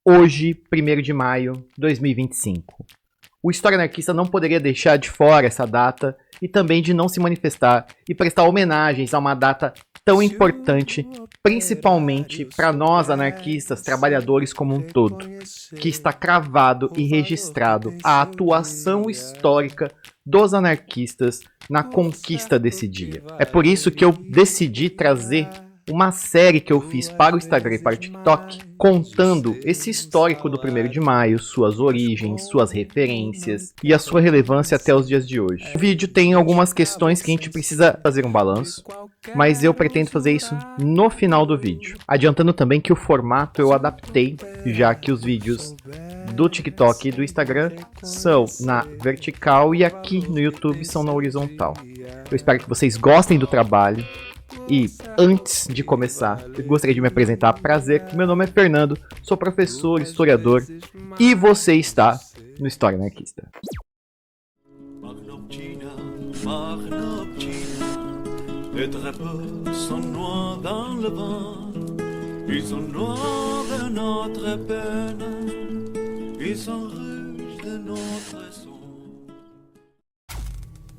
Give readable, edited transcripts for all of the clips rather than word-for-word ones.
Hoje, 1º de maio de 2025. O História Anarquista não poderia deixar de fora essa data e também de não se manifestar e prestar homenagens a uma data tão importante, principalmente para nós anarquistas, trabalhadores como um todo, que está cravado e registrado a atuação histórica dos anarquistas na conquista desse dia. É por isso que eu decidi trazer uma série que eu fiz para o Instagram e para o TikTok, contando esse histórico do 1º de maio, suas origens, suas referências e a sua relevância até os dias de hoje. O vídeo tem algumas questões que a gente precisa fazer um balanço, mas eu pretendo fazer isso no final do vídeo. Adiantando também que o formato eu adaptei, já que os vídeos do TikTok e do Instagram são na vertical e aqui no YouTube são na horizontal. Eu espero que vocês gostem do trabalho. E antes de começar, eu gostaria de me apresentar. Prazer, meu nome é Fernando, sou professor, historiador e você está no História Anarquista.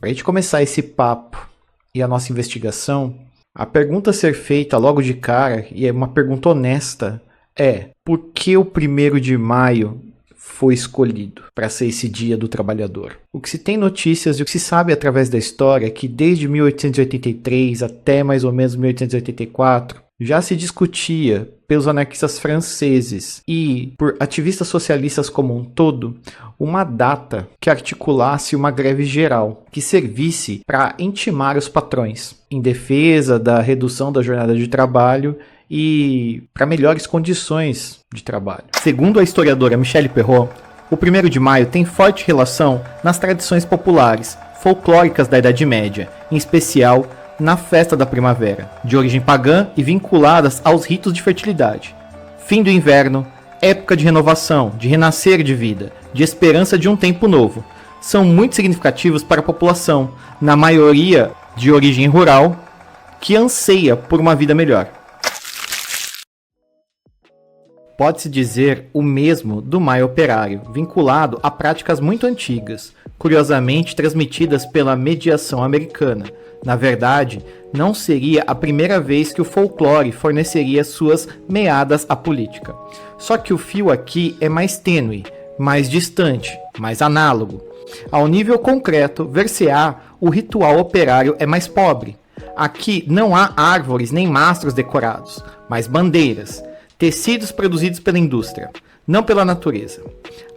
Para a gente começar esse papo e a nossa investigação, a pergunta a ser feita logo de cara, e é uma pergunta honesta, é: por que o 1º de maio foi escolhido para ser esse dia do trabalhador? O que se tem notícias e o que se sabe através da história é que desde 1883 até mais ou menos 1884, já se discutia pelos anarquistas franceses e por ativistas socialistas como um todo, uma data que articulasse uma greve geral, que servisse para intimar os patrões em defesa da redução da jornada de trabalho e para melhores condições de trabalho. Segundo a historiadora Michelle Perrault, o 1º de maio tem forte relação nas tradições populares, folclóricas da Idade Média, em especial na festa da primavera, de origem pagã e vinculadas aos ritos de fertilidade. Fim do inverno, época de renovação, de renascer de vida, de esperança de um tempo novo, são muito significativos para a população, na maioria de origem rural, que anseia por uma vida melhor. Pode-se dizer o mesmo do Maio Operário, vinculado a práticas muito antigas, curiosamente transmitidas pela mediação americana. Na verdade, não seria a primeira vez que o folclore forneceria suas meadas à política. Só que o fio aqui é mais tênue, mais distante, mais análogo. Ao nível concreto, ver-se-á, o ritual operário é mais pobre. Aqui não há árvores nem mastros decorados, mas bandeiras, tecidos produzidos pela indústria, não pela natureza.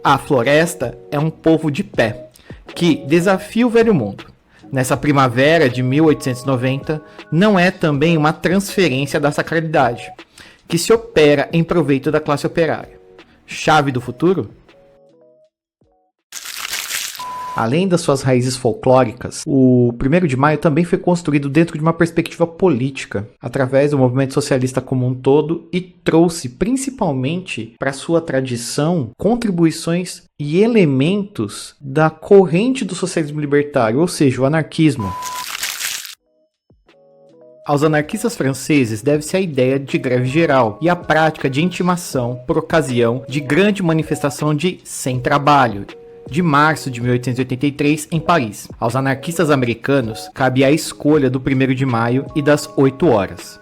A floresta é um povo de pé, que desafia o velho mundo. Nessa primavera de 1890, não é também uma transferência da sacralidade, que se opera em proveito da classe operária. Chave do futuro? Além das suas raízes folclóricas, o 1º de maio também foi construído dentro de uma perspectiva política, através do movimento socialista como um todo, e trouxe principalmente para sua tradição contribuições e elementos da corrente do socialismo libertário, ou seja, o anarquismo. Aos anarquistas franceses deve-se a ideia de greve geral e a prática de intimação por ocasião de grande manifestação de sem trabalho, de março de 1883 em Paris. Aos anarquistas americanos cabe a escolha do 1º de maio e das 8 horas.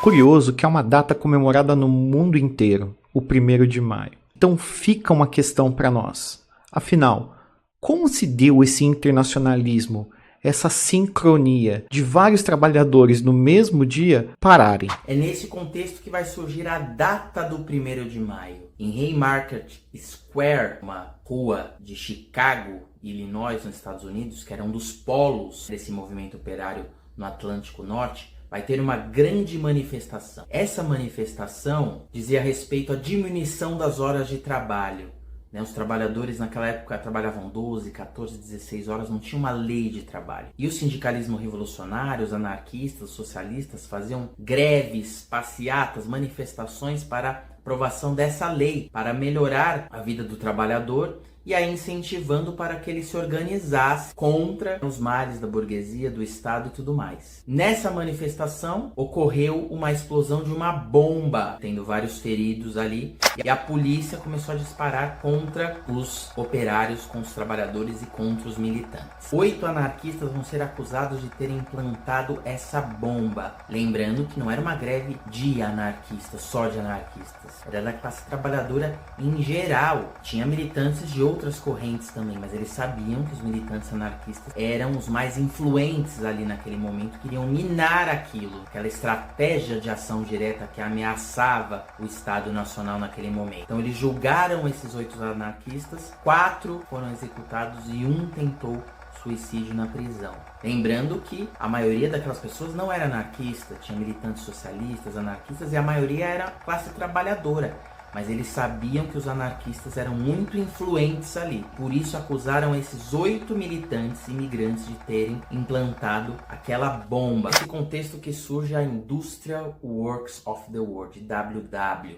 Curioso que é uma data comemorada no mundo inteiro, o 1º de maio. Então fica uma questão para nós. Afinal, como se deu esse internacionalismo, essa sincronia de vários trabalhadores no mesmo dia pararem? É nesse contexto que vai surgir a data do 1º de maio. Em Haymarket Square, uma rua de Chicago, Illinois, nos Estados Unidos, que era um dos polos desse movimento operário no Atlântico Norte, vai ter uma grande manifestação. Essa manifestação dizia respeito à diminuição das horas de trabalho. Os trabalhadores naquela época trabalhavam 12, 14, 16 horas, não tinha uma lei de trabalho. E o sindicalismo revolucionário, os anarquistas, os socialistas faziam greves, passeatas, manifestações para aprovação dessa lei para melhorar a vida do trabalhador e aí incentivando para que ele se organizasse contra os males da burguesia, do Estado e tudo mais. Nessa manifestação ocorreu uma explosão de uma bomba, tendo vários feridos ali, e a polícia começou a disparar contra os operários, contra os trabalhadores e contra os militantes. 8 anarquistas vão ser acusados de terem implantado essa bomba. Lembrando que não era uma greve de anarquistas, só de anarquistas, era da classe trabalhadora em geral. Tinha militantes de outras correntes também, mas eles sabiam que os militantes anarquistas eram os mais influentes ali naquele momento, queriam minar aquilo, aquela estratégia de ação direta que ameaçava o Estado Nacional naquele momento. Então eles julgaram esses 8 anarquistas, 4 foram executados e 1 tentou suicídio na prisão. Lembrando que a maioria daquelas pessoas não era anarquista, tinha militantes socialistas, anarquistas, e a maioria era classe trabalhadora. Mas eles sabiam que os anarquistas eram muito influentes ali. Por isso acusaram esses 8 militantes imigrantes de terem implantado aquela bomba. Nesse contexto que surge a Industrial Workers of the World, IWW.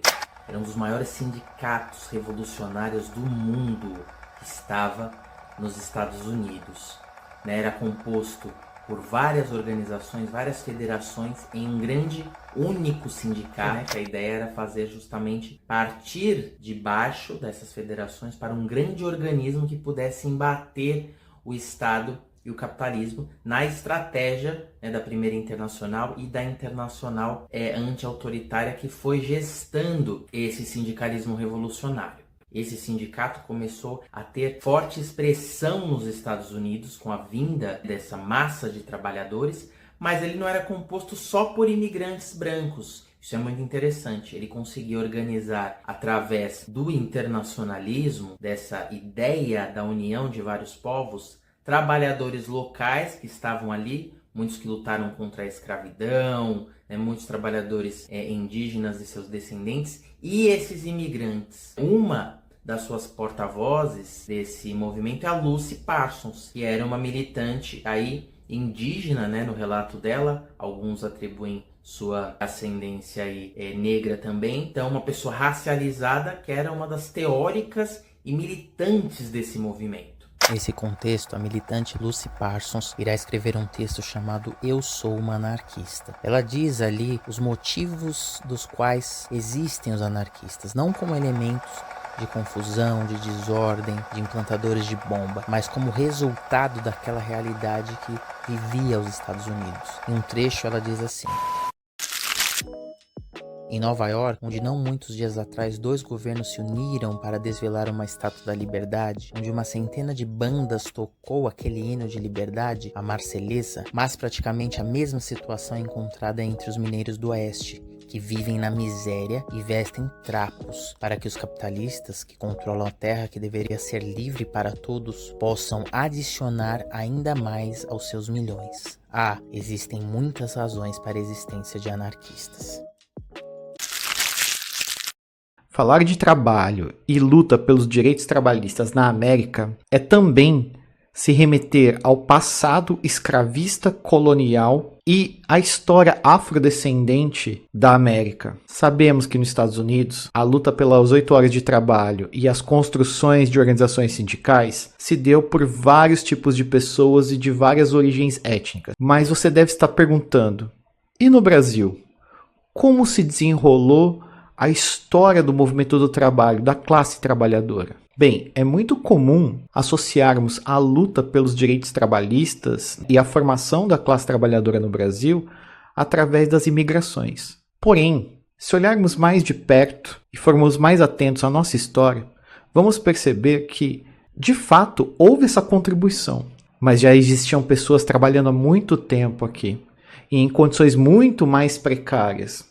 Era um dos maiores sindicatos revolucionários do mundo que estava nos Estados Unidos. Era composto por várias organizações, várias federações em um grande único sindicato, que a ideia era fazer justamente partir de baixo dessas federações para um grande organismo que pudesse embater o Estado e o capitalismo na estratégia da Primeira Internacional e da Internacional anti-autoritária que foi gestando esse sindicalismo revolucionário. Esse sindicato começou a ter forte expressão nos Estados Unidos com a vinda dessa massa de trabalhadores, mas ele não era composto só por imigrantes brancos. Isso é muito interessante. Ele conseguiu organizar, através do internacionalismo, dessa ideia da união de vários povos, trabalhadores locais que estavam ali, muitos que lutaram contra a escravidão, muitos trabalhadores indígenas e seus descendentes, e esses imigrantes. Uma das suas porta-vozes desse movimento é a Lucy Parsons, que era uma militante aí indígena, no relato dela. Alguns atribuem sua ascendência aí, negra também. Então, uma pessoa racializada que era uma das teóricas e militantes desse movimento. Nesse contexto, a militante Lucy Parsons irá escrever um texto chamado Eu Sou uma Anarquista. Ela diz ali os motivos dos quais existem os anarquistas, não como elementos de confusão, de desordem, de implantadores de bomba, mas como resultado daquela realidade que vivia os Estados Unidos. Em um trecho ela diz assim: em Nova York, onde não muitos dias atrás 2 governos se uniram para desvelar uma estátua da liberdade, onde uma centena de bandas tocou aquele hino de liberdade, a Marselhesa, mas praticamente a mesma situação encontrada entre os mineiros do Oeste, que vivem na miséria e vestem trapos, para que os capitalistas que controlam a terra que deveria ser livre para todos possam adicionar ainda mais aos seus milhões. Existem muitas razões para a existência de anarquistas. Falar de trabalho e luta pelos direitos trabalhistas na América é também se remeter ao passado escravista colonial e à história afrodescendente da América. Sabemos que nos Estados Unidos, a luta pelas 8 horas de trabalho e as construções de organizações sindicais se deu por vários tipos de pessoas e de várias origens étnicas. Mas você deve estar perguntando, e no Brasil? Como se desenrolou a história do movimento do trabalho, da classe trabalhadora? Bem, é muito comum associarmos a luta pelos direitos trabalhistas e a formação da classe trabalhadora no Brasil através das imigrações. Porém, se olharmos mais de perto e formos mais atentos à nossa história, vamos perceber que, de fato, houve essa contribuição, mas já existiam pessoas trabalhando há muito tempo aqui e em condições muito mais precárias.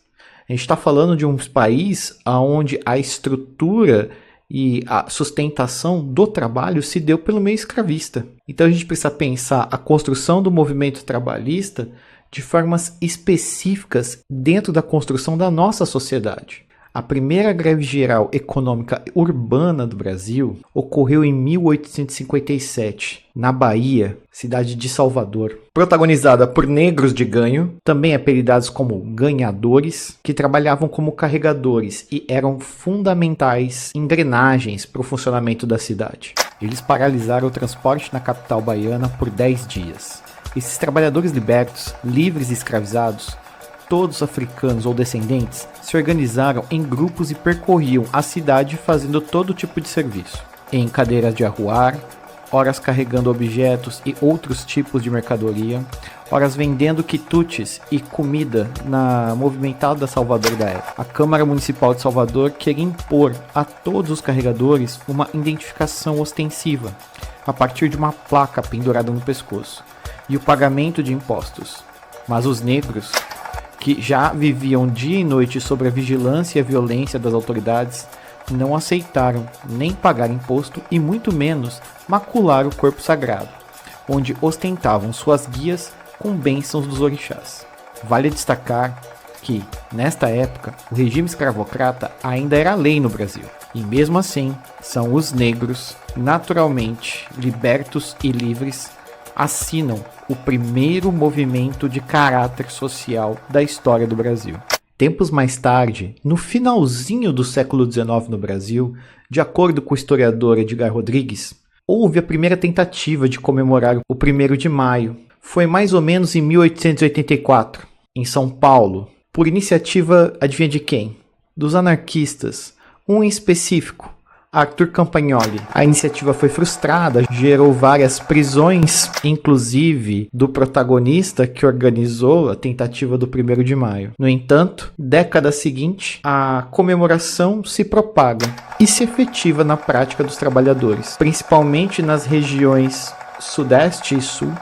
A gente está falando de um país onde a estrutura e a sustentação do trabalho se deu pelo meio escravista. Então a gente precisa pensar a construção do movimento trabalhista de formas específicas dentro da construção da nossa sociedade. A primeira greve geral econômica urbana do Brasil ocorreu em 1857, na Bahia, cidade de Salvador. Protagonizada por negros de ganho, também apelidados como ganhadores, que trabalhavam como carregadores e eram fundamentais engrenagens para o funcionamento da cidade. Eles paralisaram o transporte na capital baiana por 10 dias. Esses trabalhadores libertos, livres e escravizados, todos africanos ou descendentes, se organizaram em grupos e percorriam a cidade fazendo todo tipo de serviço. Em cadeiras de arruar, horas carregando objetos e outros tipos de mercadoria, horas vendendo quitutes e comida na movimentada Salvador da época. A Câmara Municipal de Salvador queria impor a todos os carregadores uma identificação ostensiva, a partir de uma placa pendurada no pescoço, e o pagamento de impostos. Mas os negros, que já viviam dia e noite sob a vigilância e a violência das autoridades, não aceitaram nem pagar imposto e muito menos macular o corpo sagrado, onde ostentavam suas guias com bênçãos dos orixás. Vale destacar que, nesta época, o regime escravocrata ainda era lei no Brasil, e mesmo assim, são os negros, naturalmente libertos e livres, assinam o primeiro movimento de caráter social da história do Brasil. Tempos mais tarde, no finalzinho do século XIX no Brasil, de acordo com o historiador Edgar Rodrigues, houve a primeira tentativa de comemorar o 1º de maio. Foi mais ou menos em 1884, em São Paulo, por iniciativa, adivinha de quem? Dos anarquistas, um em específico, Arthur Campagnoli. A iniciativa foi frustrada, gerou várias prisões, inclusive do protagonista que organizou a tentativa do 1º de maio. No entanto, década seguinte, a comemoração se propaga e se efetiva na prática dos trabalhadores, principalmente nas regiões Sudeste e Sul,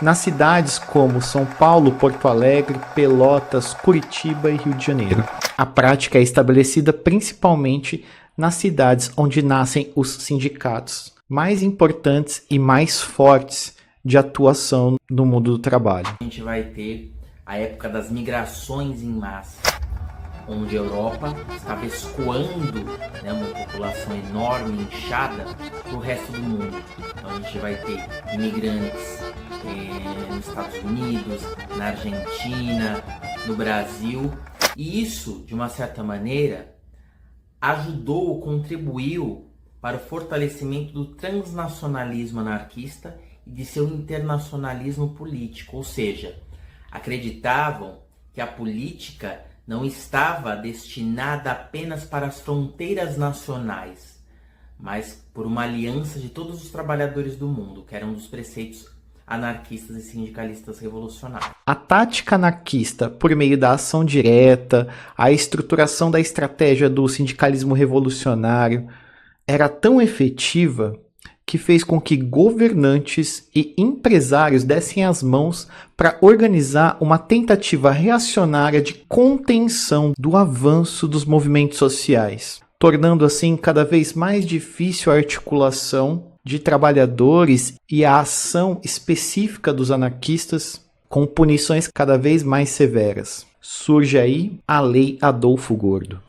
nas cidades como São Paulo, Porto Alegre, Pelotas, Curitiba e Rio de Janeiro. A prática é estabelecida principalmente nas cidades onde nascem os sindicatos mais importantes e mais fortes de atuação no mundo do trabalho. A gente vai ter a época das migrações em massa, onde a Europa estava escoando, né, uma população enorme, inchada, para o resto do mundo. Então a gente vai ter imigrantes nos Estados Unidos, na Argentina, no Brasil, e isso, de uma certa maneira, ajudou, contribuiu para o fortalecimento do transnacionalismo anarquista e de seu internacionalismo político, ou seja, acreditavam que a política não estava destinada apenas para as fronteiras nacionais, mas por uma aliança de todos os trabalhadores do mundo, que era um dos preceitos anarquistas e sindicalistas revolucionários. A tática anarquista, por meio da ação direta, a estruturação da estratégia do sindicalismo revolucionário, era tão efetiva que fez com que governantes e empresários dessem as mãos para organizar uma tentativa reacionária de contenção do avanço dos movimentos sociais, tornando assim cada vez mais difícil a articulação de trabalhadores e a ação específica dos anarquistas com punições cada vez mais severas. Surge aí a Lei Adolfo Gordo.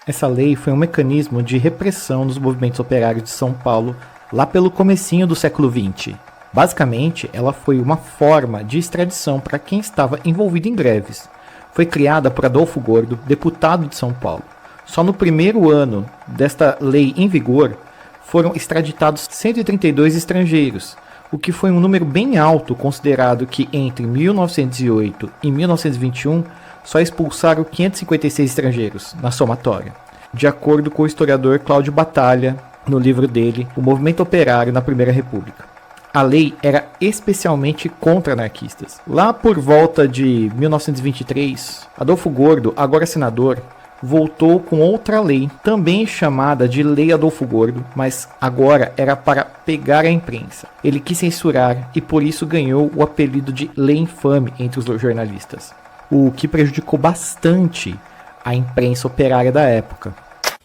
Essa lei foi um mecanismo de repressão dos movimentos operários de São Paulo lá pelo comecinho do século XX. Basicamente, ela foi uma forma de extradição para quem estava envolvido em greves. Foi criada por Adolfo Gordo, deputado de São Paulo. Só no primeiro ano desta lei em vigor, foram extraditados 132 estrangeiros, o que foi um número bem alto, considerado que entre 1908 e 1921 só expulsaram 556 estrangeiros na somatória, de acordo com o historiador Cláudio Batalha, no livro dele, O Movimento Operário na Primeira República. A lei era especialmente contra anarquistas. Lá por volta de 1923, Adolfo Gordo, agora senador, voltou com outra lei, também chamada de Lei Adolfo Gordo, mas agora era para pegar a imprensa. Ele quis censurar e por isso ganhou o apelido de Lei Infame entre os jornalistas, o que prejudicou bastante a imprensa operária da época.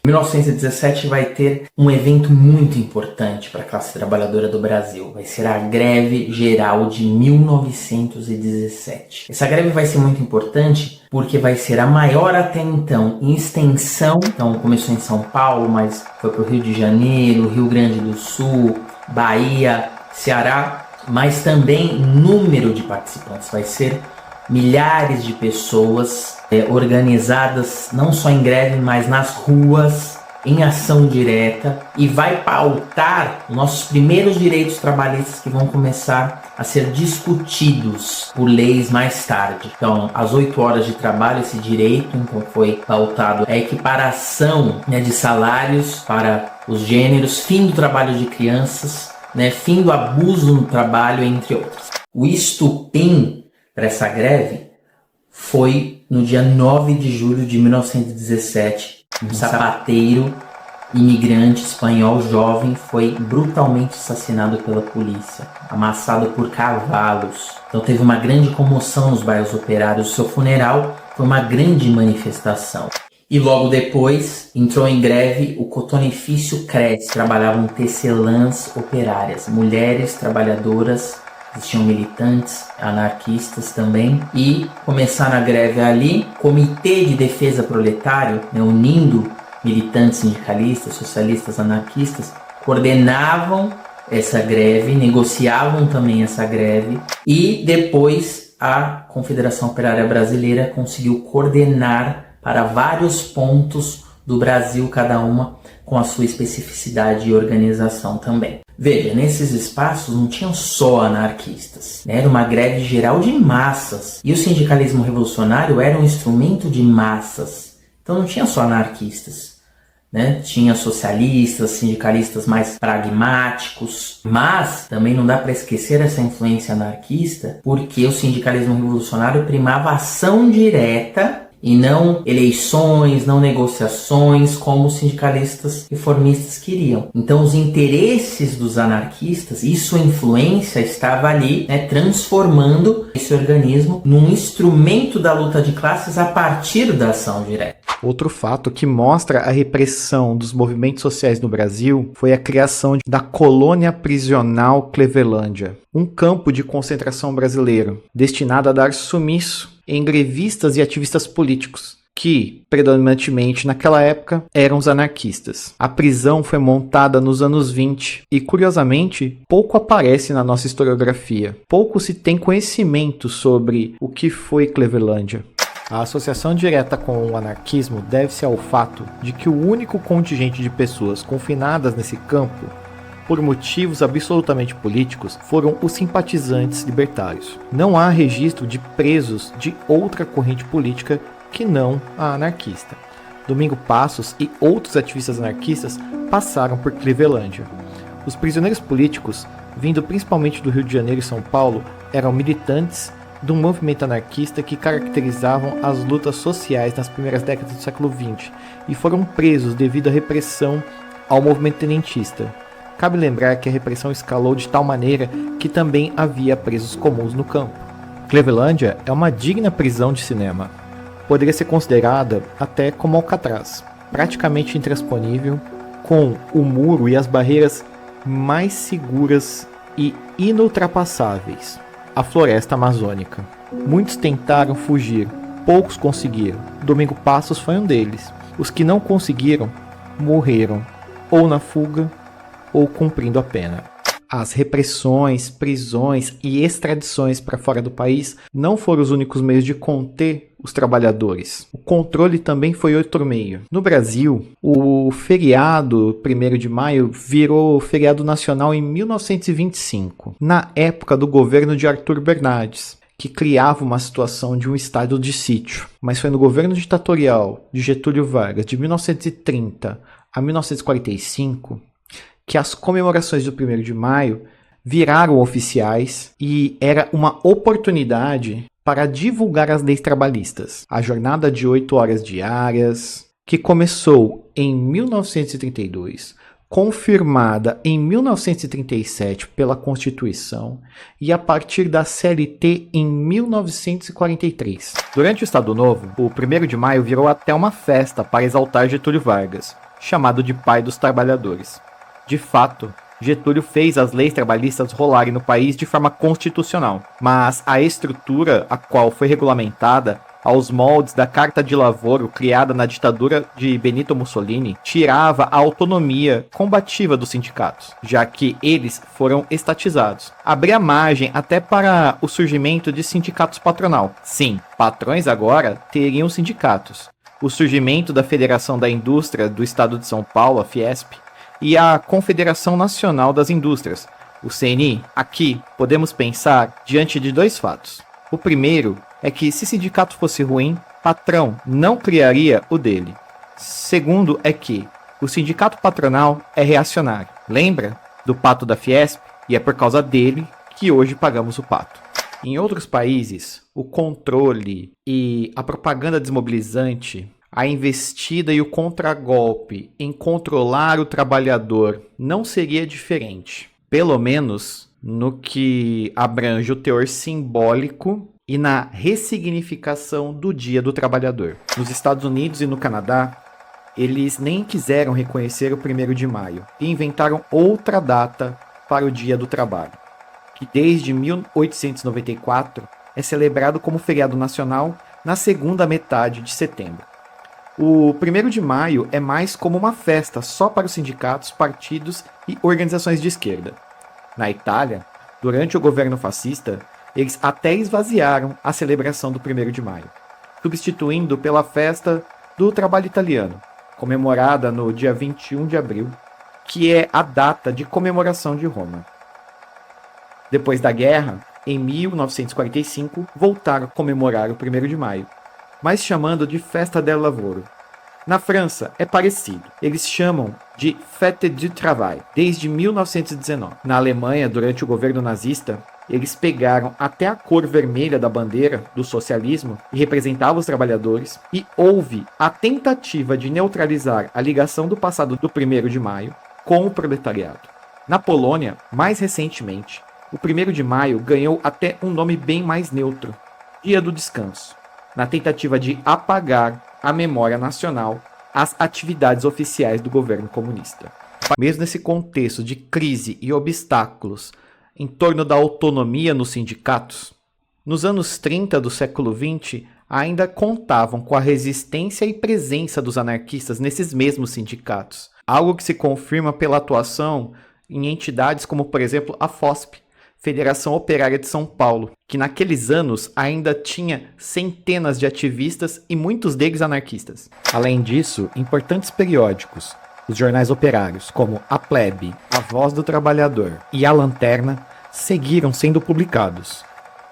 1917 vai ter um evento muito importante para a classe trabalhadora do Brasil. Vai ser a Greve Geral de 1917. Essa greve vai ser muito importante porque vai ser a maior até então em extensão. Então começou em São Paulo, mas foi para o Rio de Janeiro, Rio Grande do Sul, Bahia, Ceará, mas também número de participantes. Vai ser milhares de pessoas organizadas não só em greve, mas nas ruas, em ação direta, e vai pautar nossos primeiros direitos trabalhistas que vão começar a ser discutidos por leis mais tarde. Então, as 8 horas de trabalho, esse direito então foi pautado a equiparação de salários para os gêneros, fim do trabalho de crianças, fim do abuso no trabalho, entre outros. O estupim para essa greve foi no dia 9 de julho de 1917. Um sapateiro imigrante espanhol jovem foi brutalmente assassinado pela polícia, amassado por cavalos. Então teve uma grande comoção nos bairros operários. O seu funeral foi uma grande manifestação. E logo depois entrou em greve o cotonifício Cresce. Trabalhavam tecelãs operárias, mulheres trabalhadoras. Existiam militantes, anarquistas também, e começaram a greve ali. Comitê de Defesa Proletário, unindo militantes sindicalistas, socialistas, anarquistas, coordenavam essa greve, negociavam também essa greve, e depois a Confederação Operária Brasileira conseguiu coordenar para vários pontos do Brasil, cada uma com a sua especificidade e organização também. Veja, nesses espaços não tinham só anarquistas, era uma greve geral de massas, e o sindicalismo revolucionário era um instrumento de massas, então não tinha só anarquistas, tinha socialistas, sindicalistas mais pragmáticos, mas também não dá para esquecer essa influência anarquista, porque o sindicalismo revolucionário primava ação direta e não eleições, não negociações, como os sindicalistas reformistas queriam. Então os interesses dos anarquistas e sua influência estava ali, transformando esse organismo num instrumento da luta de classes a partir da ação direta. Outro fato que mostra a repressão dos movimentos sociais no Brasil foi a criação da colônia prisional Clevelândia, um campo de concentração brasileiro destinado a dar sumiço em grevistas e ativistas políticos, que, predominantemente naquela época, eram os anarquistas. A prisão foi montada nos anos 20 e, curiosamente, pouco aparece na nossa historiografia. Pouco se tem conhecimento sobre o que foi Clevelândia. A associação direta com o anarquismo deve-se ao fato de que o único contingente de pessoas confinadas nesse campo, por motivos absolutamente políticos, foram os simpatizantes libertários. Não há registro de presos de outra corrente política que não a anarquista. Domingo Passos e outros ativistas anarquistas passaram por Clevelândia. Os prisioneiros políticos, vindo principalmente do Rio de Janeiro e São Paulo, eram militantes de um movimento anarquista que caracterizavam as lutas sociais nas primeiras décadas do século XX e foram presos devido à repressão ao movimento tenentista. Cabe lembrar que a repressão escalou de tal maneira que também havia presos comuns no campo. Clevelândia é uma digna prisão de cinema. Poderia ser considerada até como Alcatraz, praticamente intransponível, com o muro e as barreiras mais seguras e inultrapassáveis, a floresta amazônica. Muitos tentaram fugir, poucos conseguiram. Domingo Passos foi um deles. Os que não conseguiram morreram, ou na fuga, ou cumprindo a pena. As repressões, prisões e extradições para fora do país não foram os únicos meios de conter os trabalhadores. O controle também foi outro meio. No Brasil, o feriado 1º de maio virou feriado nacional em 1925, na época do governo de Arthur Bernardes, que criava uma situação de um estado de sítio. Mas foi no governo ditatorial de Getúlio Vargas, de 1930 a 1945, que as comemorações do 1º de maio viraram oficiais e era uma oportunidade para divulgar as leis trabalhistas. A jornada de 8 horas diárias, que começou em 1932, confirmada em 1937 pela Constituição e a partir da CLT em 1943. Durante o Estado Novo, o 1º de maio virou até uma festa para exaltar Getúlio Vargas. chamado de pai dos trabalhadores. De fato, Getúlio fez as leis trabalhistas rolarem no país de forma constitucional, mas a estrutura a qual foi regulamentada aos moldes da Carta de Lavoro criada na ditadura de Benito Mussolini tirava a autonomia combativa dos sindicatos, já que eles foram estatizados. Abria margem até para o surgimento de sindicatos patronal. Sim, patrões agora teriam sindicatos. O surgimento da Federação da Indústria do Estado de São Paulo, a Fiesp, e a Confederação Nacional das Indústrias, o CNI. Aqui podemos pensar diante de dois fatos. O primeiro é que se sindicato fosse ruim, patrão não criaria o dele. Segundo é que o sindicato patronal é reacionário. Lembra do pato da Fiesp? E é por causa dele que hoje pagamos o pato. Em outros países, o controle e a propaganda desmobilizante, a investida e o contragolpe em controlar o trabalhador não seria diferente. Pelo menos no que abrange o teor simbólico e na ressignificação do Dia do Trabalhador. Nos Estados Unidos e no Canadá, eles nem quiseram reconhecer o 1º de maio e inventaram outra data para o Dia do Trabalho, que desde 1894 é celebrado como feriado nacional na segunda metade de setembro. O 1º de maio é mais como uma festa só para os sindicatos, partidos e organizações de esquerda. Na Itália, durante o governo fascista, eles até esvaziaram a celebração do 1º de maio, substituindo pela festa do trabalho italiano, comemorada no dia 21 de abril, que é a data de comemoração de Roma. Depois da guerra, em 1945, voltaram a comemorar o 1º de maio, mas chamando de Festa del Lavoro. Na França é parecido, eles chamam de Fête du Travail, desde 1919. Na Alemanha, durante o governo nazista, eles pegaram até a cor vermelha da bandeira do socialismo, que representava os trabalhadores, e houve a tentativa de neutralizar a ligação do passado do 1º de maio com o proletariado. Na Polônia, mais recentemente, o 1º de maio ganhou até um nome bem mais neutro, Dia do Descanso, na tentativa de apagar a memória nacional às atividades oficiais do governo comunista. Mesmo nesse contexto de crise e obstáculos em torno da autonomia nos sindicatos, nos anos 30 do século XX ainda contavam com a resistência e presença dos anarquistas nesses mesmos sindicatos, algo que se confirma pela atuação em entidades como, por exemplo, a FOSP, Federação Operária de São Paulo, que naqueles anos ainda tinha centenas de ativistas e muitos deles anarquistas. Além disso, importantes periódicos, os jornais operários, como A Plebe, A Voz do Trabalhador e A Lanterna, seguiram sendo publicados,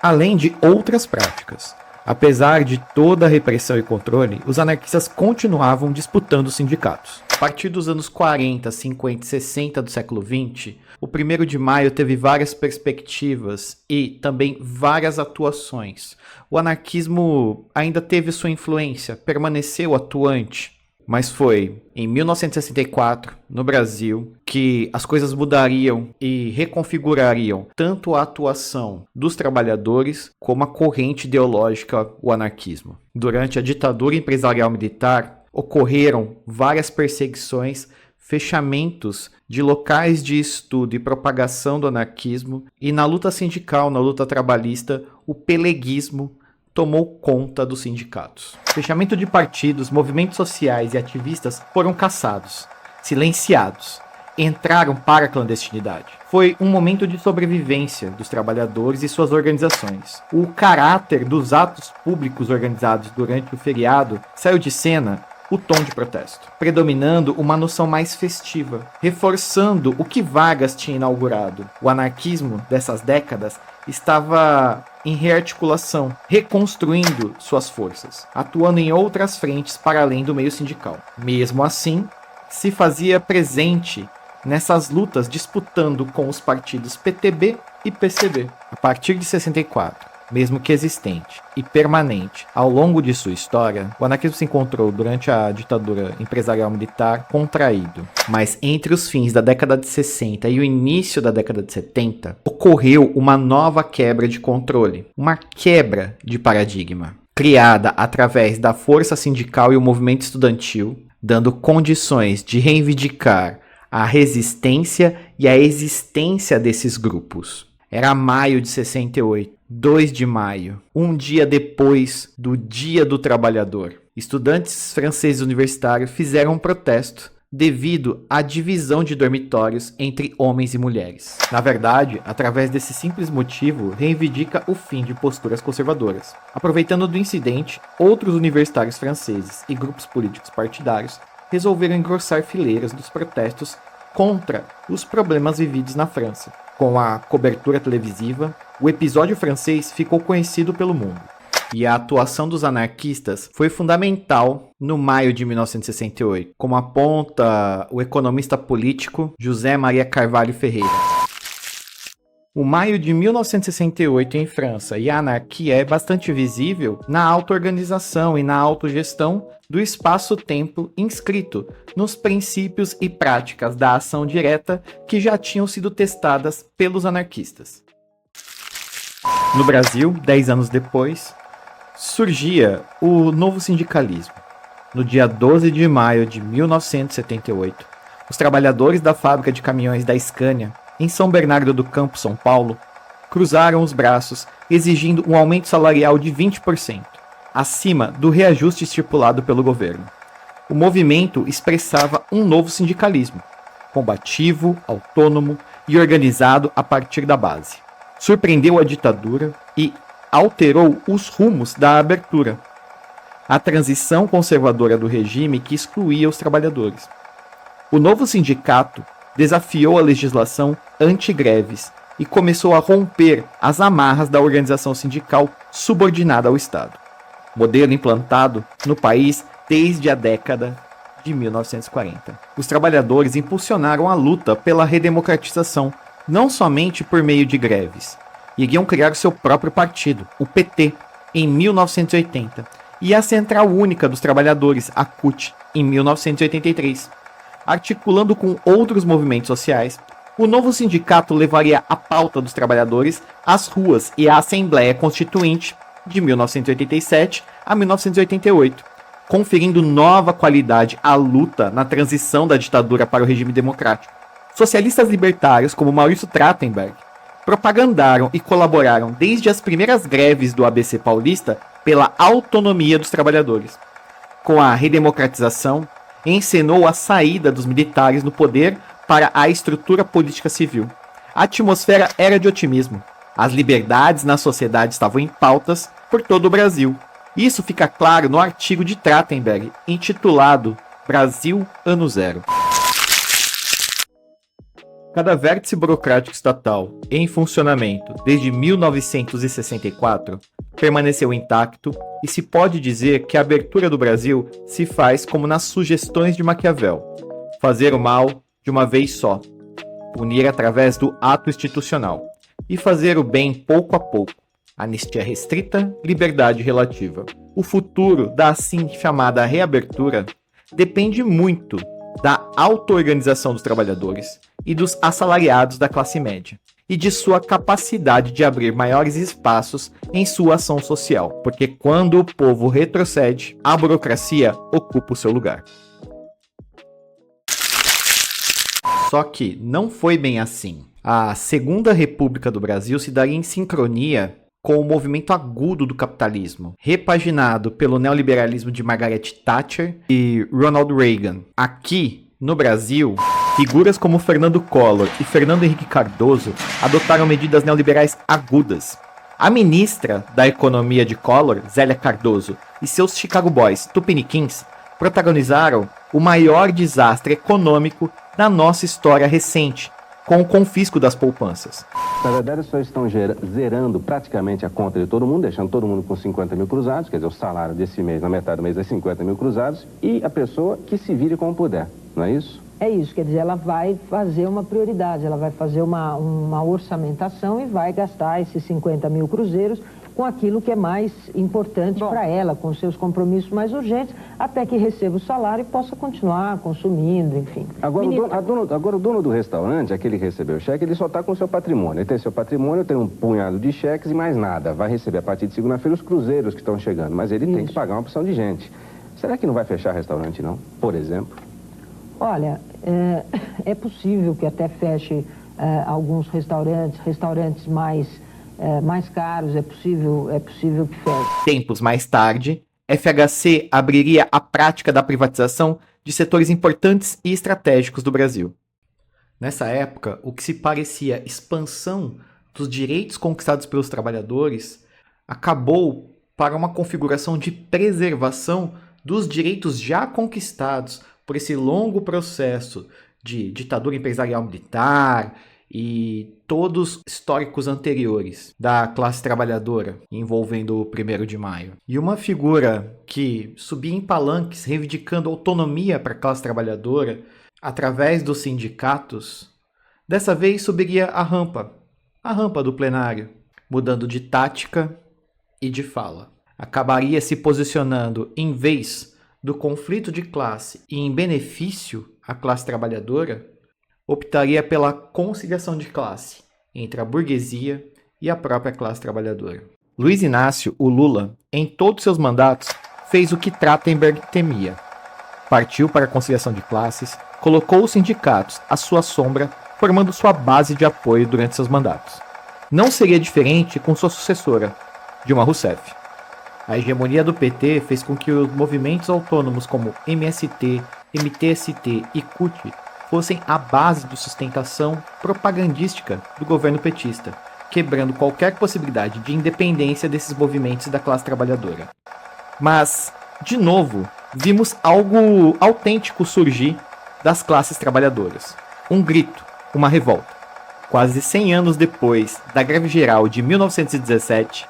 além de outras práticas. Apesar de toda a repressão e controle, os anarquistas continuavam disputando os sindicatos. A partir dos anos 40, 50 e 60 do século XX, o 1º de maio teve várias perspectivas e também várias atuações. O anarquismo ainda teve sua influência, permaneceu atuante, mas foi em 1964, no Brasil, que as coisas mudariam e reconfigurariam tanto a atuação dos trabalhadores como a corrente ideológica, o anarquismo. Durante a ditadura empresarial militar, ocorreram várias perseguições, fechamentos de locais de estudo e propagação do anarquismo, e na luta sindical, na luta trabalhista, o peleguismo tomou conta dos sindicatos. Fechamento de partidos, movimentos sociais e ativistas foram caçados, silenciados, entraram para a clandestinidade. Foi um momento de sobrevivência dos trabalhadores e suas organizações. O caráter dos atos públicos organizados durante o feriado saiu de cena o tom de protesto, predominando uma noção mais festiva, reforçando o que Vargas tinha inaugurado. O anarquismo dessas décadas estava em rearticulação, reconstruindo suas forças, atuando em outras frentes para além do meio sindical. Mesmo assim, se fazia presente nessas lutas, disputando com os partidos PTB e PCB. A partir de 64, mesmo que existente e permanente ao longo de sua história, o anarquismo se encontrou durante a ditadura empresarial militar contraído. Mas entre os fins da década de 60 e o início da década de 70, ocorreu uma nova quebra de controle, uma quebra de paradigma, criada através da força sindical e o movimento estudantil, dando condições de reivindicar a resistência e a existência desses grupos. Era maio de 68, 2 de maio, um dia depois do Dia do Trabalhador. Estudantes franceses universitários fizeram um protesto devido à divisão de dormitórios entre homens e mulheres. Na verdade, através desse simples motivo, reivindica o fim de posturas conservadoras. Aproveitando do incidente, outros universitários franceses e grupos políticos partidários resolveram engrossar fileiras dos protestos contra os problemas vividos na França. Com a cobertura televisiva, o episódio francês ficou conhecido pelo mundo. E a atuação dos anarquistas foi fundamental no maio de 1968, como aponta o economista político José Maria Carvalho Ferreira. O maio de 1968 em França e a anarquia é bastante visível na auto-organização e na autogestão do espaço-tempo inscrito nos princípios e práticas da ação direta que já tinham sido testadas pelos anarquistas. No Brasil, 10 anos depois, surgia o novo sindicalismo. No dia 12 de maio de 1978, os trabalhadores da fábrica de caminhões da Scania, em São Bernardo do Campo, São Paulo, cruzaram os braços exigindo um aumento salarial de 20%, acima do reajuste estipulado pelo governo. O movimento expressava um novo sindicalismo, combativo, autônomo e organizado a partir da base. Surpreendeu a ditadura e alterou os rumos da abertura, a transição conservadora do regime que excluía os trabalhadores. O novo sindicato desafiou a legislação anti-greves e começou a romper as amarras da organização sindical subordinada ao Estado, modelo implantado no país desde a década de 1940. Os trabalhadores impulsionaram a luta pela redemocratização, não somente por meio de greves, iriam criar seu próprio partido, o PT, em 1980, e a Central Única dos Trabalhadores, a CUT, em 1983. Articulando com outros movimentos sociais, o novo sindicato levaria a pauta dos trabalhadores às ruas e à Assembleia Constituinte de 1987 a 1988, conferindo nova qualidade à luta na transição da ditadura para o regime democrático. Socialistas libertários como Maurício Trachtenberg propagandaram e colaboraram desde as primeiras greves do ABC paulista pela autonomia dos trabalhadores. Com a redemocratização, encenou a saída dos militares no poder para a estrutura política civil. A atmosfera era de otimismo. As liberdades na sociedade estavam em pautas por todo o Brasil. Isso fica claro no artigo de Trachtenberg, intitulado Brasil Ano Zero. Cada vértice burocrático estatal em funcionamento desde 1964 permaneceu intacto e se pode dizer que a abertura do Brasil se faz como nas sugestões de Maquiavel: fazer o mal de uma vez só, punir através do ato institucional e fazer o bem pouco a pouco, anistia restrita, liberdade relativa. O futuro da assim chamada reabertura depende muito da auto-organização dos trabalhadores e dos assalariados da classe média, e de sua capacidade de abrir maiores espaços em sua ação social, porque quando o povo retrocede, a burocracia ocupa o seu lugar. Só que não foi bem assim. A Segunda República do Brasil se daria em sincronia com o movimento agudo do capitalismo, repaginado pelo neoliberalismo de Margaret Thatcher e Ronald Reagan. Aqui, no Brasil, figuras como Fernando Collor e Fernando Henrique Cardoso adotaram medidas neoliberais agudas. A ministra da Economia de Collor, Zélia Cardoso, e seus Chicago Boys, Tupiniquins, protagonizaram o maior desastre econômico da nossa história recente, com o confisco das poupanças. Na verdade, as pessoas estão zerando praticamente a conta de todo mundo, deixando todo mundo com 50 mil cruzados, quer dizer, o salário desse mês, na metade do mês, é 50 mil cruzados, e a pessoa que se vire como puder, não é isso? É isso, quer dizer, ela vai fazer uma prioridade, ela vai fazer uma orçamentação e vai gastar esses 50 mil cruzeiros com aquilo que é mais importante para ela, com seus compromissos mais urgentes, até que receba o salário e possa continuar consumindo, enfim. Agora, o dono do restaurante, aquele que recebeu o cheque, ele só está com o seu patrimônio. Ele tem seu patrimônio, tem um punhado de cheques e mais nada. Vai receber a partir de segunda-feira os cruzeiros que estão chegando, mas ele tem que pagar uma opção de gente. será que não vai fechar restaurante não, por exemplo? Olha, é possível que até feche alguns restaurantes mais caros, é possível que feche. Tempos mais tarde, FHC abriria a prática da privatização de setores importantes e estratégicos do Brasil. Nessa época, o que se parecia expansão dos direitos conquistados pelos trabalhadores acabou para uma configuração de preservação dos direitos já conquistados por esse longo processo de ditadura empresarial militar e todos históricos anteriores da classe trabalhadora envolvendo o 1º de maio. E uma figura que subia em palanques reivindicando autonomia para a classe trabalhadora através dos sindicatos, dessa vez subiria a rampa do plenário, mudando de tática e de fala. Acabaria se posicionando em vez do conflito de classe e em benefício à classe trabalhadora, optaria pela conciliação de classe entre a burguesia e a própria classe trabalhadora. Luiz Inácio, o Lula, em todos seus mandatos, fez o que Trachtenberg temia. Partiu para a conciliação de classes, colocou os sindicatos à sua sombra, formando sua base de apoio durante seus mandatos. Não seria diferente com sua sucessora, Dilma Rousseff. A hegemonia do PT fez com que os movimentos autônomos como MST, MTST e CUT fossem a base de sustentação propagandística do governo petista, quebrando qualquer possibilidade de independência desses movimentos da classe trabalhadora. Mas, de novo, vimos algo autêntico surgir das classes trabalhadoras. Um grito, uma revolta. Quase 100 anos depois da greve geral de 1917,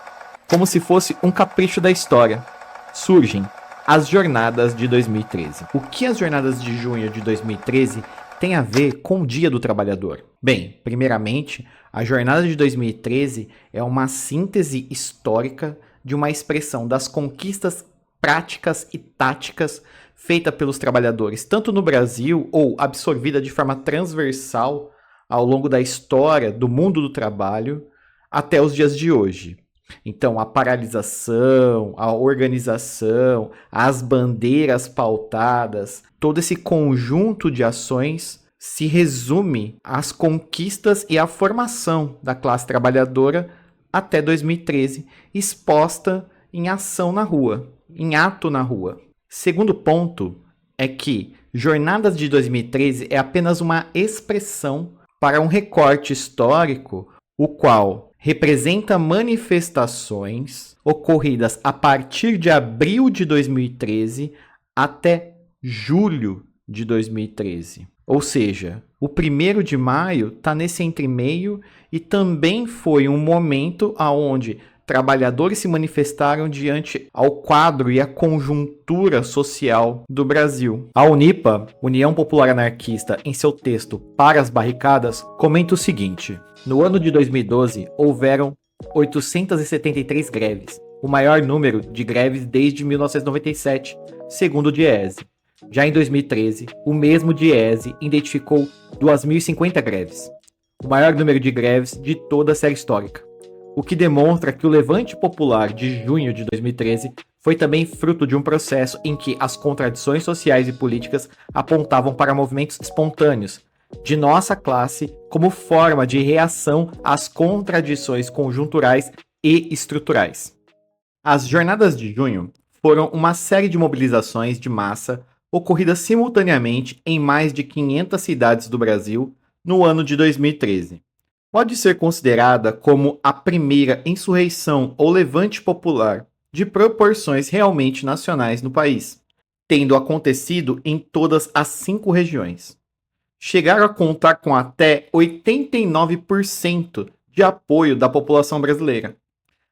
como se fosse um capricho da história, surgem as jornadas de 2013. O que as jornadas de junho de 2013 tem a ver com o Dia do Trabalhador? Bem, primeiramente, a jornada de 2013 é uma síntese histórica de uma expressão das conquistas práticas e táticas feita pelos trabalhadores, tanto no Brasil ou absorvida de forma transversal ao longo da história do mundo do trabalho até os dias de hoje. Então, a paralisação, a organização, as bandeiras pautadas, todo esse conjunto de ações se resume às conquistas e à formação da classe trabalhadora até 2013, exposta em ação na rua, em ato na rua. Segundo ponto é que Jornadas de 2013 é apenas uma expressão para um recorte histórico, o qual representa manifestações ocorridas a partir de abril de 2013 até julho de 2013. Ou seja, o 1º de maio está nesse entremeio e também foi um momento onde trabalhadores se manifestaram diante ao quadro e à conjuntura social do Brasil. A Unipa, União Popular Anarquista, em seu texto Para as Barricadas, comenta o seguinte: no ano de 2012, houveram 873 greves, o maior número de greves desde 1997, segundo o Diese. Já em 2013, o mesmo Diese identificou 2.050 greves, o maior número de greves de toda a série histórica, o que demonstra que o levante popular de junho de 2013 foi também fruto de um processo em que as contradições sociais e políticas apontavam para movimentos espontâneos de nossa classe como forma de reação às contradições conjunturais e estruturais. As jornadas de junho foram uma série de mobilizações de massa ocorridas simultaneamente em mais de 500 cidades do Brasil no ano de 2013. Pode ser considerada como a primeira insurreição ou levante popular de proporções realmente nacionais no país, tendo acontecido em todas as 5 regiões. Chegaram a contar com até 89% de apoio da população brasileira.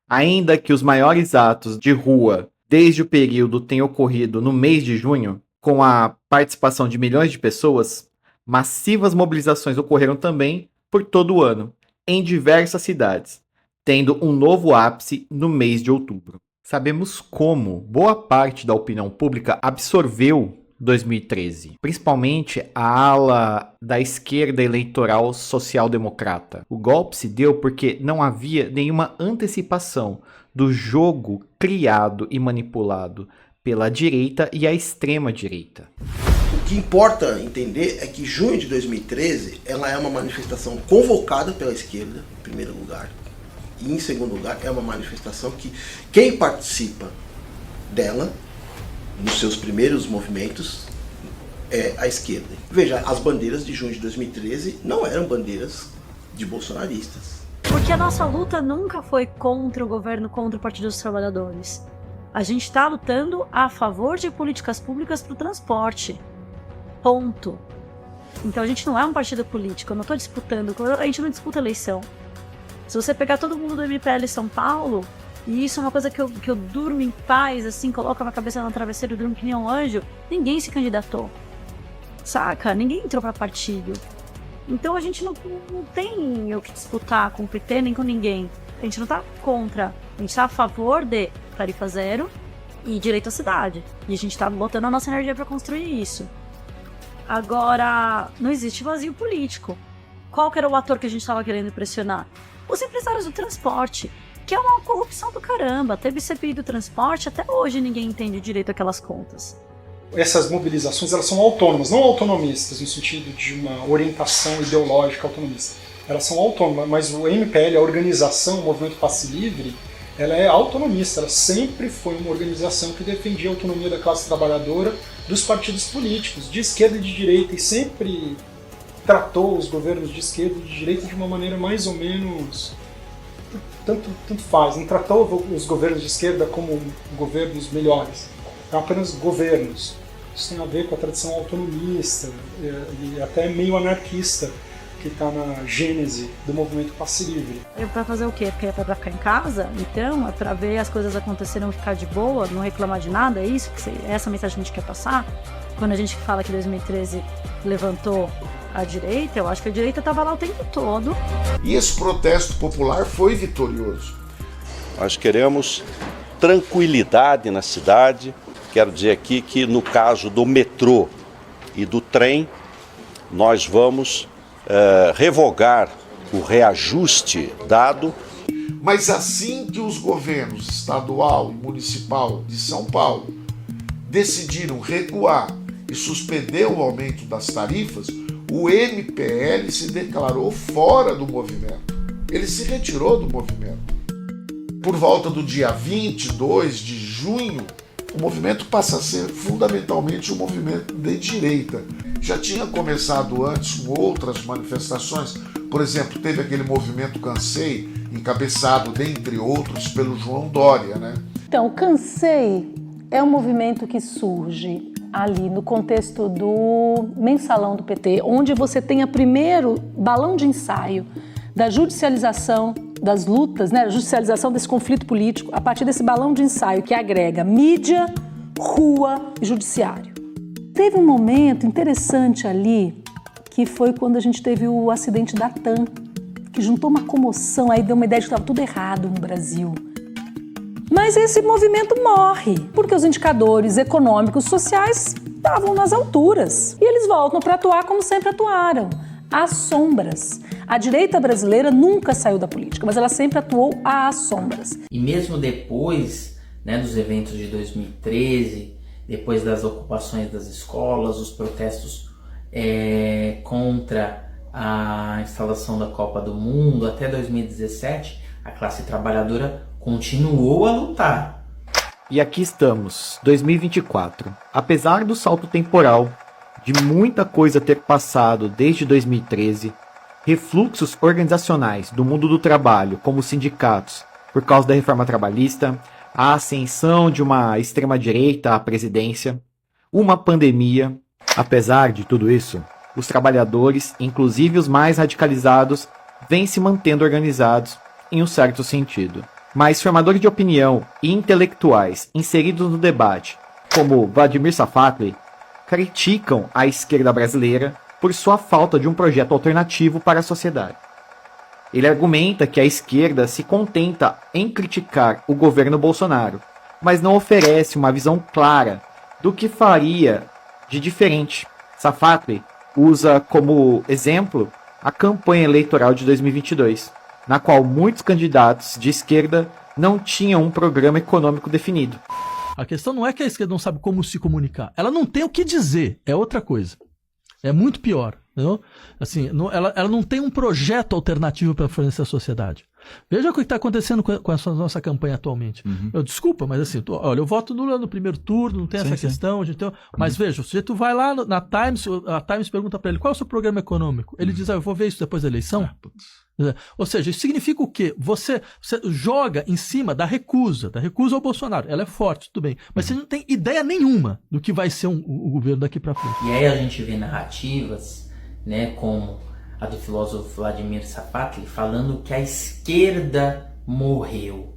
Ainda que os maiores atos de rua desde o período tenham ocorrido no mês de junho, com a participação de milhões de pessoas, massivas mobilizações ocorreram também por todo o ano, em diversas cidades, tendo um novo ápice no mês de outubro. Sabemos como boa parte da opinião pública absorveu 2013, principalmente a ala da esquerda eleitoral social-democrata. O golpe se deu porque não havia nenhuma antecipação do jogo criado e manipulado pela direita e a extrema-direita. O que importa entender é que junho de 2013 ela é uma manifestação convocada pela esquerda, em primeiro lugar, e em segundo lugar é uma manifestação que quem participa dela, nos seus primeiros movimentos, é a esquerda. Veja, as bandeiras de junho de 2013 não eram bandeiras de bolsonaristas. Porque a nossa luta nunca foi contra o governo, contra o Partido dos Trabalhadores. A gente está lutando a favor de políticas públicas para o transporte. Ponto. Então a gente não é um partido político, eu não estou disputando, a gente não disputa eleição. Se você pegar todo mundo do MPL São Paulo, e isso é uma coisa que eu durmo em paz, assim, coloco a minha cabeça no travesseiro e durmo que nem um anjo, ninguém se candidatou. Saca? Ninguém entrou para partido. Então a gente não tem o que disputar com o PT nem com ninguém. A gente não tá contra, a gente tá a favor de tarifa zero e direito à cidade. E a gente tá botando a nossa energia para construir isso. Agora, não existe vazio político. Qual que era o ator que a gente tava querendo pressionar? Os empresários do transporte, que é uma corrupção do caramba. Teve CPI do transporte, até hoje ninguém entende direito aquelas contas. Essas mobilizações, elas são autônomas, não autonomistas no sentido de uma orientação ideológica autonomista. Elas são autônomas, mas o MPL, a organização, o Movimento Passe Livre, ela é autonomista, ela sempre foi uma organização que defendia a autonomia da classe trabalhadora dos partidos políticos, de esquerda e de direita, e sempre tratou os governos de esquerda e de direita de uma maneira mais ou menos... Tanto faz, não tratou os governos de esquerda como governos melhores, são apenas governos. Isso tem a ver com a tradição autonomista e até meio anarquista que está na gênese do movimento Passe Livre. É pra fazer o quê? Porque é pra ficar em casa? Então, é pra ver as coisas acontecerem e ficar de boa, não reclamar de nada? É isso? É essa mensagem que a gente quer passar? Quando a gente fala que 2013 levantou a direita, eu acho que a direita estava lá o tempo todo. E esse protesto popular foi vitorioso. Nós queremos tranquilidade na cidade. Quero dizer aqui que no caso do metrô e do trem, nós vamos revogar o reajuste dado. Mas assim que os governos estadual e municipal de São Paulo decidiram recuar e suspender o aumento das tarifas, o MPL se declarou fora do movimento. Ele se retirou do movimento. Por volta do dia 22 de junho, o movimento passa a ser fundamentalmente um movimento de direita. Já tinha começado antes com outras manifestações, por exemplo, teve aquele movimento Cansei, encabeçado, dentre outros, pelo João Dória, né? Então, Cansei é um movimento que surge ali no contexto do mensalão do PT, onde você tem o primeiro balão de ensaio da judicialização das lutas, né, a judicialização desse conflito político, a partir desse balão de ensaio que agrega mídia, rua e judiciário. Teve um momento interessante ali, que foi quando a gente teve o acidente da TAM, que juntou uma comoção, aí deu uma ideia de que estava tudo errado no Brasil. Mas esse movimento morre, porque os indicadores econômicos sociais estavam nas alturas. E eles voltam para atuar como sempre atuaram, às sombras. A direita brasileira nunca saiu da política, mas ela sempre atuou às sombras. E mesmo depois, né, dos eventos de 2013, depois das ocupações das escolas, os protestos contra a instalação da Copa do Mundo, até 2017, a classe trabalhadora continuou a lutar. E aqui estamos, 2024. Apesar do salto temporal, de muita coisa ter passado desde 2013, refluxos organizacionais do mundo do trabalho, como os sindicatos, por causa da reforma trabalhista, a ascensão de uma extrema-direita à presidência, uma pandemia. Apesar de tudo isso, os trabalhadores, inclusive os mais radicalizados, vêm se mantendo organizados em um certo sentido. Mas formadores de opinião e intelectuais inseridos no debate, como Vladimir Safatli, criticam a esquerda brasileira por sua falta de um projeto alternativo para a sociedade. Ele argumenta que a esquerda se contenta em criticar o governo Bolsonaro, mas não oferece uma visão clara do que faria de diferente. Safatli usa como exemplo a campanha eleitoral de 2022, na qual muitos candidatos de esquerda não tinham um programa econômico definido. A questão não é que a esquerda não sabe como se comunicar. Ela não tem o que dizer, é outra coisa. É muito pior. Entendeu? Assim, ela não tem um projeto alternativo para fornecer à sociedade. Veja o que está acontecendo com a nossa campanha atualmente. Desculpa, mas assim, olha, eu voto Lula no primeiro turno, não tem essa questão. Mas veja, o sujeito vai lá na Times, a Times pergunta para ele, qual é o seu programa econômico? Ele diz, eu vou ver isso depois da eleição. Ou seja, isso significa o quê? Você joga em cima da recusa ao Bolsonaro. Ela é forte, tudo bem. Mas você não tem ideia nenhuma do que vai ser o governo daqui para frente. E aí a gente vê narrativas, né, como a do filósofo Vladimir Safatli, falando que a esquerda morreu.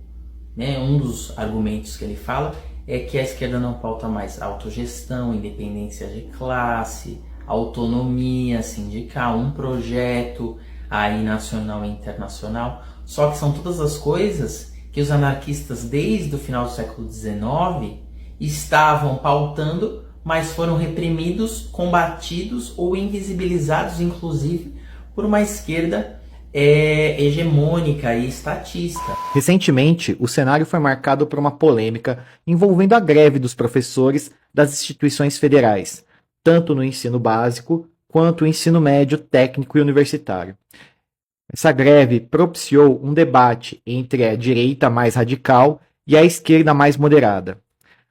Né? Um dos argumentos que ele fala é que a esquerda não pauta mais autogestão, independência de classe, autonomia sindical, um projeto aí nacional e internacional. Só que são todas as coisas que os anarquistas desde o final do século XIX estavam pautando, mas foram reprimidos, combatidos ou invisibilizados, inclusive, por uma esquerda hegemônica e estatista. Recentemente, o cenário foi marcado por uma polêmica envolvendo a greve dos professores das instituições federais, tanto no ensino básico quanto no ensino médio, técnico e universitário. Essa greve propiciou um debate entre a direita mais radical e a esquerda mais moderada.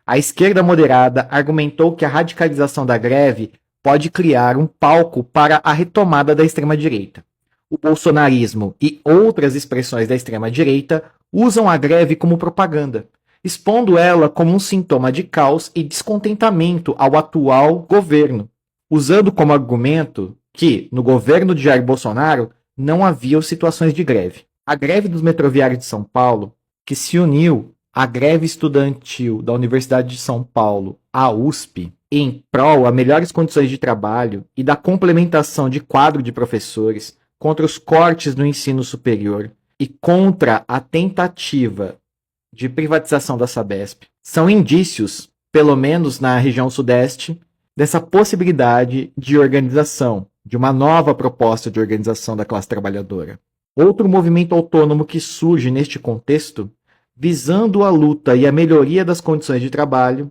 A esquerda moderada argumentou que a radicalização da greve pode criar um palco para a retomada da extrema-direita. O bolsonarismo e outras expressões da extrema-direita usam a greve como propaganda, expondo ela como um sintoma de caos e descontentamento ao atual governo, usando como argumento que, no governo de Jair Bolsonaro, não havia situações de greve. A greve dos metroviários de São Paulo, que se uniu à greve estudantil da Universidade de São Paulo, a USP, em prol a melhores condições de trabalho e da complementação de quadro de professores, contra os cortes no ensino superior e contra a tentativa de privatização da Sabesp, são indícios, pelo menos na região sudeste, dessa possibilidade de organização, de uma nova proposta de organização da classe trabalhadora. Outro movimento autônomo que surge neste contexto, visando a luta e a melhoria das condições de trabalho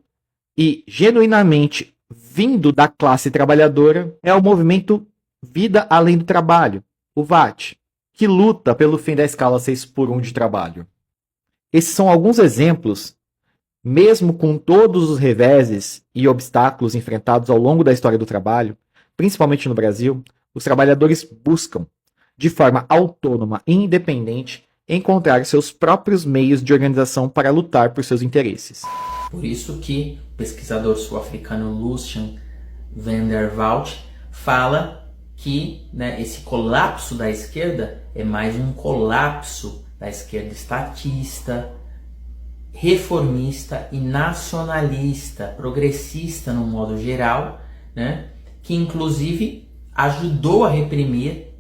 e genuinamente vindo da classe trabalhadora, é o movimento Vida Além do Trabalho, o VAT, que luta pelo fim da escala 6x1 de trabalho. Esses são alguns exemplos, mesmo com todos os reveses e obstáculos enfrentados ao longo da história do trabalho, principalmente no Brasil, os trabalhadores buscam, de forma autônoma e independente, encontrar seus próprios meios de organização para lutar por seus interesses. Por isso que o pesquisador sul-africano Lucian van der Walt fala que, né, esse colapso da esquerda é mais um colapso da esquerda estatista, reformista e nacionalista, progressista no modo geral, né, que inclusive ajudou a reprimir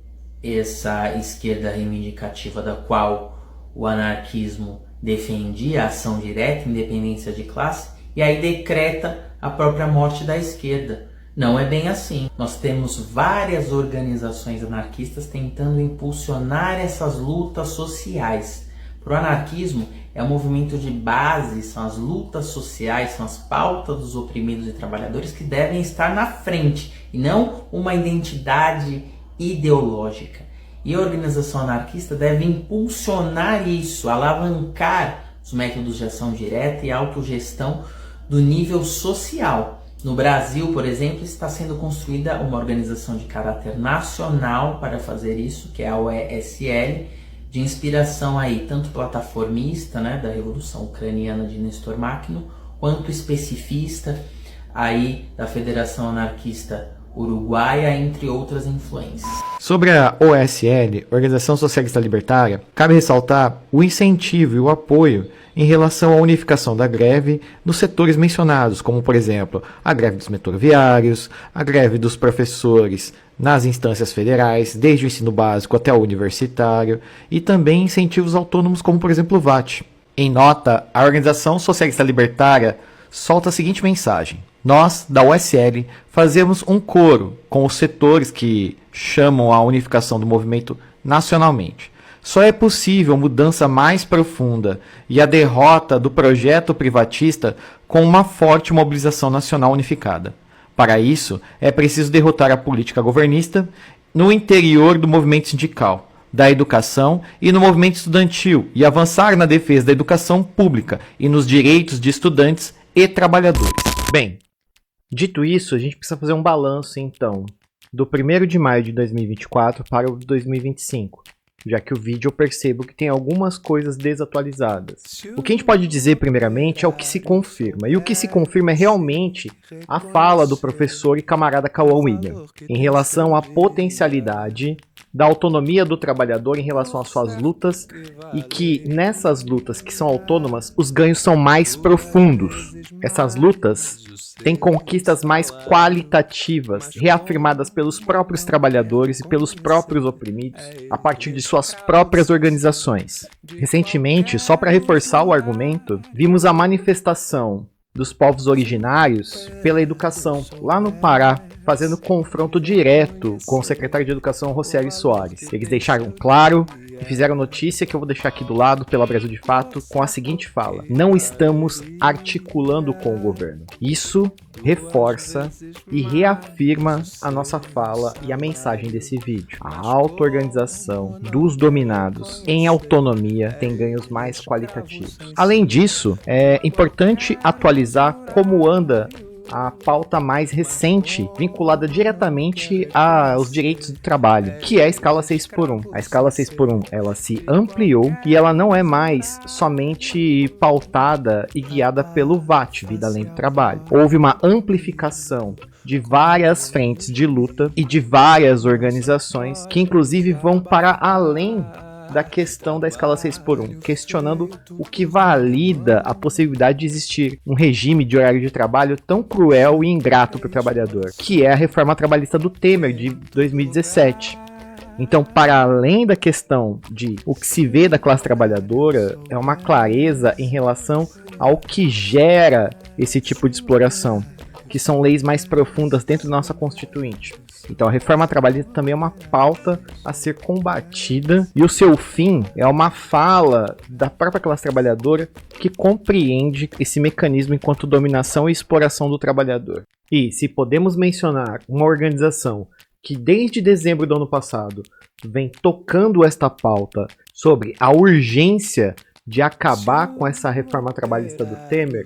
essa esquerda reivindicativa da qual o anarquismo defendia a ação direta, independência de classe, e aí decreta a própria morte da esquerda. Não é bem assim. Nós temos várias organizações anarquistas tentando impulsionar essas lutas sociais. Para o anarquismo, é um movimento de base, são as lutas sociais, são as pautas dos oprimidos e trabalhadores que devem estar na frente, e não uma identidade ideológica. E a organização anarquista deve impulsionar isso, alavancar os métodos de ação direta e autogestão do nível social. No Brasil, por exemplo, está sendo construída uma organização de caráter nacional para fazer isso, que é a OESL, de inspiração aí tanto plataformista, né, da Revolução Ucraniana de Nestor Makhno, quanto especifista aí da Federação Anarquista Uruguaia, entre outras influências. Sobre a OSL, Organização Socialista Libertária, cabe ressaltar o incentivo e o apoio em relação à unificação da greve nos setores mencionados, como, por exemplo, a greve dos metroviários, a greve dos professores nas instâncias federais, desde o ensino básico até o universitário, e também incentivos autônomos, como, por exemplo, o VAT. Em nota, a Organização Socialista Libertária solta a seguinte mensagem: nós, da OSL, fazemos um coro com os setores que chamam a unificação do movimento nacionalmente. Só é possível mudança mais profunda e a derrota do projeto privatista com uma forte mobilização nacional unificada. Para isso, é preciso derrotar a política governista no interior do movimento sindical, da educação e no movimento estudantil e avançar na defesa da educação pública e nos direitos de estudantes e trabalhadores. Bem, dito isso, a gente precisa fazer um balanço, então, do 1º de maio de 2024 para o 2025. Já que o vídeo eu percebo que tem algumas coisas desatualizadas. O que a gente pode dizer primeiramente é o que se confirma. E o que se confirma é realmente a fala do professor e camarada Cauã William em relação à potencialidade da autonomia do trabalhador em relação às suas lutas e que nessas lutas que são autônomas, os ganhos são mais profundos. Essas lutas têm conquistas mais qualitativas, reafirmadas pelos próprios trabalhadores e pelos próprios oprimidos a partir de suas próprias organizações. Recentemente, só para reforçar o argumento, vimos a manifestação dos povos originários pela educação, lá no Pará, fazendo confronto direto com o secretário de Educação, Rocieli Soares. Eles deixaram claro e fizeram notícia que eu vou deixar aqui do lado, pela Brasil de Fato, com a seguinte fala: não estamos articulando com o governo. Isso reforça e reafirma a nossa fala e a mensagem desse vídeo. A auto-organização dos dominados em autonomia tem ganhos mais qualitativos. Além disso, é importante atualizar como anda a pauta mais recente, vinculada diretamente aos direitos do trabalho, que é a escala 6x1. A escala 6x1, ela se ampliou e ela não é mais somente pautada e guiada pelo VAT, Vida Além do Trabalho. Houve uma amplificação de várias frentes de luta e de várias organizações que inclusive vão para além da questão da escala 6x1, questionando o que valida a possibilidade de existir um regime de horário de trabalho tão cruel e ingrato para o trabalhador, que é a reforma trabalhista do Temer de 2017. Então, para além da questão de o que se vê da classe trabalhadora, é uma clareza em relação ao que gera esse tipo de exploração, que são leis mais profundas dentro da nossa Constituinte. Então a reforma trabalhista também é uma pauta a ser combatida e o seu fim é uma fala da própria classe trabalhadora que compreende esse mecanismo enquanto dominação e exploração do trabalhador. E se podemos mencionar uma organização que desde dezembro do ano passado vem tocando esta pauta sobre a urgência de acabar com essa reforma trabalhista do Temer,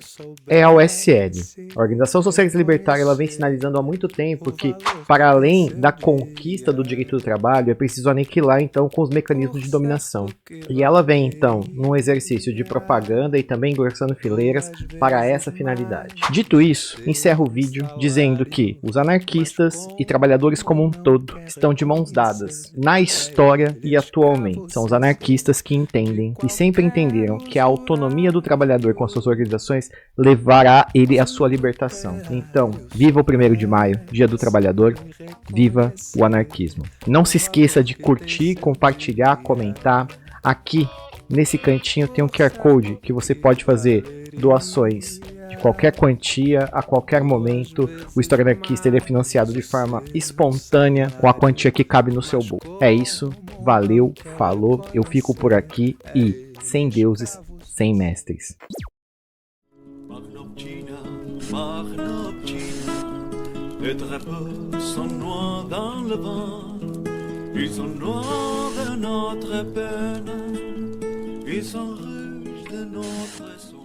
é a OSL. A Organização Socialista Libertária, ela vem sinalizando há muito tempo que, para além da conquista do direito do trabalho, é preciso aniquilar, então, com os mecanismos de dominação. E ela vem, então, num exercício de propaganda e também engrossando fileiras para essa finalidade. Dito isso, encerro o vídeo dizendo que os anarquistas e trabalhadores como um todo estão de mãos dadas na história e atualmente. São os anarquistas que entendem e sempre entenderam que a autonomia do trabalhador com as suas organizações levará ele à sua libertação. Então, viva o 1º de maio, Dia do Trabalhador, viva o anarquismo. Não se esqueça de curtir, compartilhar, comentar. Aqui, nesse cantinho, tem um QR Code que você pode fazer doações de qualquer quantia, a qualquer momento. O História Anarquista ele é financiado de forma espontânea, com a quantia que cabe no seu bolso. É isso, valeu, falou, eu fico por aqui e sem deuses, sem mestres. Les drapeaux sont noirs dans le vent, ils sont noirs de notre peine, ils sont rouges de notre sang.